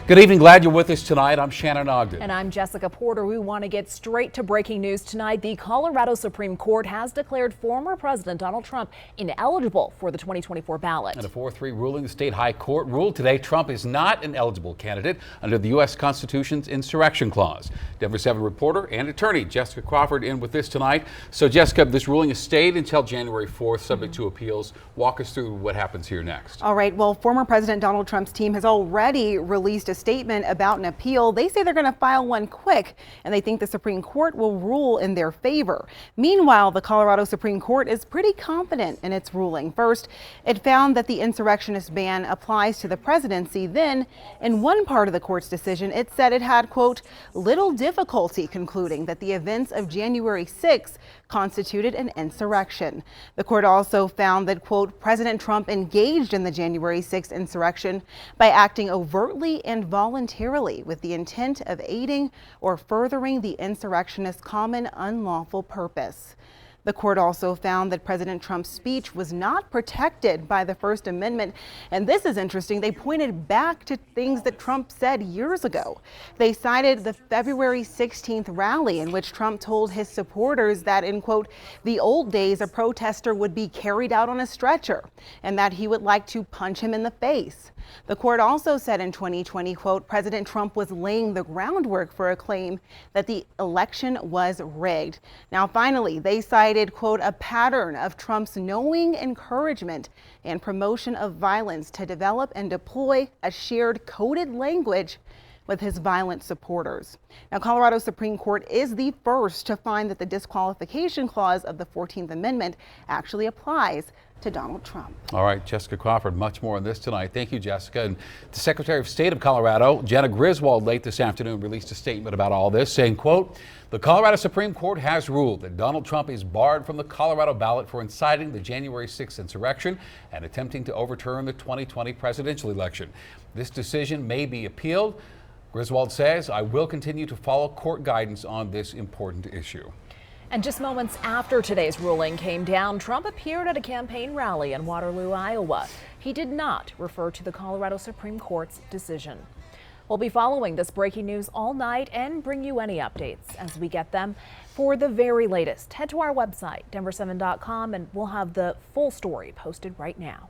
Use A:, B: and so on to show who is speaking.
A: Good evening. Glad you're with us tonight. I'm Shannon Ogden.
B: And I'm Jessica Porter. We want to get straight to breaking news tonight. The Colorado Supreme Court has declared former President Donald Trump ineligible for the 2024 ballot. In
A: a 4-3 ruling, the state high court ruled today Trump is not an eligible candidate under the U.S. Constitution's insurrection clause. Denver 7 reporter and attorney Jessica Crawford in with this tonight. So, Jessica, this ruling is stayed until January 4th, subject to appeals. Walk us through what happens here next.
C: All right. Well, former President Donald Trump's team has already released a statement about an appeal. They say they're going to file one quick, and they think the Supreme Court will rule in their favor. Meanwhile, the Colorado Supreme Court is pretty confident in its ruling. First, it found that the insurrectionist ban applies to the presidency. Then, in one part of the court's decision, it said it had, quote, little difficulty concluding that the events of January 6th constituted an insurrection. The court also found that, quote, President Trump engaged in the January 6th insurrection by acting overtly and voluntarily with the intent of aiding or furthering the insurrectionist's common unlawful purpose. The court also found that President Trump's speech was not protected by the First Amendment. And this is interesting. They pointed back to things that Trump said years ago. They cited the February 16th rally in which Trump told his supporters that, in quote, the old days a protester would be carried out on a stretcher and that he would like to punch him in the face. The court also said in 2020, quote, President Trump was laying the groundwork for a claim that the election was rigged. Now, finally, they cited, quote, a pattern of Trump's knowing encouragement and promotion of violence to develop and deploy a shared coded language with his violent supporters. Now, Colorado Supreme Court is the first to find that the disqualification clause of the 14th Amendment actually applies to Donald Trump.
A: All right, Jessica Crawford, much more on this tonight. Thank you, Jessica. And the Secretary of State of Colorado, Jenna Griswold, late this afternoon released a statement about all this, saying, quote, the Colorado Supreme Court has ruled that Donald Trump is barred from the Colorado ballot for inciting the January 6th insurrection and attempting to overturn the 2020 presidential election. This decision may be appealed. Griswold says, I will continue to follow court guidance on this important issue.
B: And just moments after today's ruling came down, Trump appeared at a campaign rally in Waterloo, Iowa. He did not refer to the Colorado Supreme Court's decision. We'll be following this breaking news all night and bring you any updates as we get them. For the very latest, head to our website, denver7.com, and we'll have the full story posted right now.